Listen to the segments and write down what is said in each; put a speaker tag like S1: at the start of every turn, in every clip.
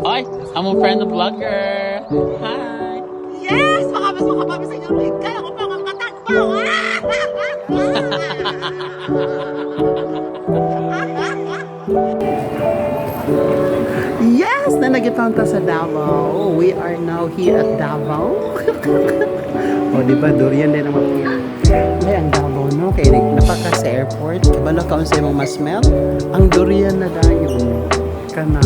S1: Hi, I'm a friend of vlogger. Hi.
S2: Yes! Makabas sa inyo. Kaya ko pa ang katagpaw. Yes! Na nagitanta sa Davao. We are now here at Davao. O, diba? Durian din naman po. Ay, ang Davao, no? Kaya napaka sa airport. Kabalo ka sa mong ma-smell? Ang durian na dayon. Kana.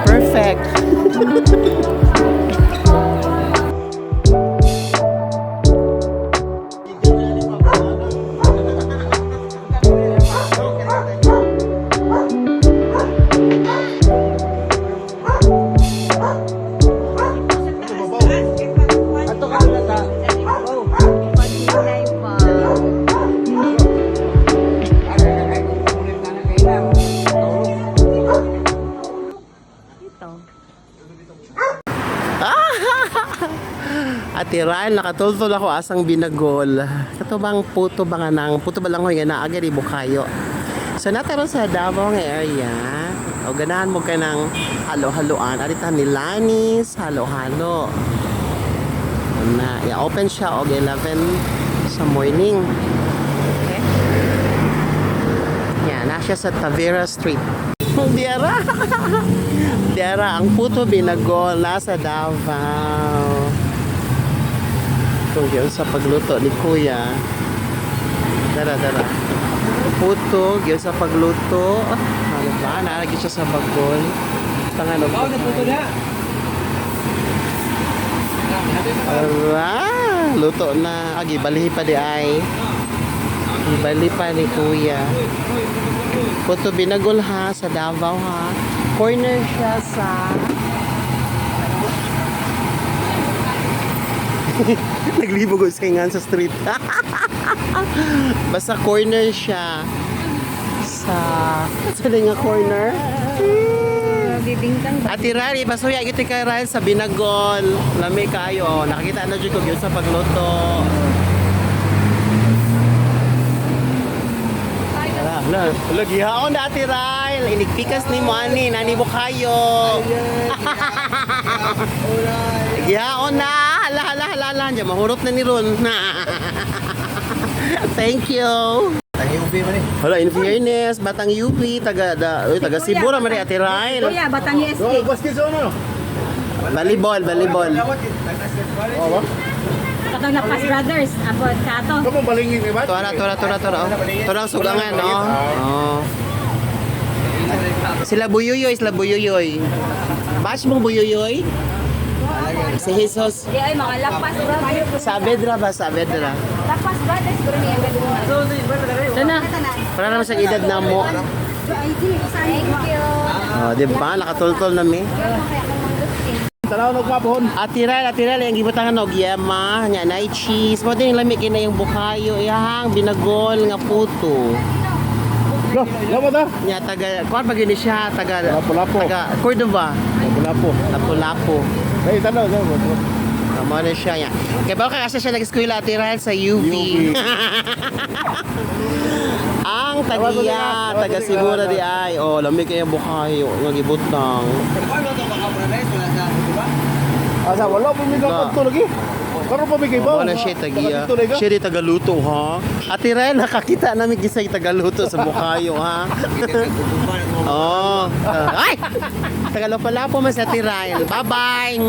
S2: Perfect! Ate Ryan, nakatultol ako asang binagol. Kato bang puto ba nga nang, puto ba lang ko nga naagad ibukayo. So nataro sa Davao nga area, o ganahan mo ka ng halo-haloan. Arita ni Lanis, halo-halo. Na, i-open siya og 11 sa morning. Okay? Yan, na siya sa Tavera Street. Diara! Diara, ang puto binagol nasa Davao. Yun sa pagluto ni Kuya. Dara. Puto, yun sa pagluto. Ano ba? Nalagay siya sa bagol. Pangano ba? Ala, luto na. Agi, balihi pa di ay. Ibali pa ni Kuya. Puto binagol ha, sa Davao ha. Corner siya sa... Naglibog ko sa street. Basta corner siya sa nga corner. Ati Rari, basuya kita kay Rari sa binagol. Lami kayo. Nakakita na dyan ko yun sa pagluto. Lagi haon na Ati Rari. Inigpikas ni mo ani. Nani mo kayo. Lagi haon na. Hala. Diyan, mahurot na ni Ron. Thank you. Hala, in fairness, Batang UP, taga Sibura, Maria Ate Ryle.
S3: Kuya, Batang ESK.
S1: Volleyball.
S3: Katong Lapas Brothers. Apo, kato.
S1: Tora sugangan, no? Oh. Sila Buyuyoy. Bash mong Buyuyoy? Si Jesus.
S3: Di ay, mga Lapas Brothers.
S1: Sabedra.
S3: Lapas Brothers. Puro niya yung
S1: Sana. Para naman sa edad na mo.
S3: Thank you.
S1: Oh, di ba? Nakatultol na mi. Ate Ryle, yung gibutangan og yema, nya na cheese. Mo din lami kina yung bukayo, ihang binagol nga puto. Nya taga, kuan ba gini siya? Taga Cordova. Lapu-Lapu. Tama na siya yan. Kaya ba kasi siya nag-eskwela Ate Ryle sa UV. Ang taga Sigura di ay. Oh, lamig kayo bukayo. Nga gibutang.
S4: Wala po may kapag lagi. Karon pa may kay ba?
S1: Wala siya tagiya. Siya di tagaluto ha. Ate Ryle, nakakita namin gisay tagaluto sa bukayo ha. Oh. Ay! Tagalapo-lapo man sa Ate Ryle. Bye-bye.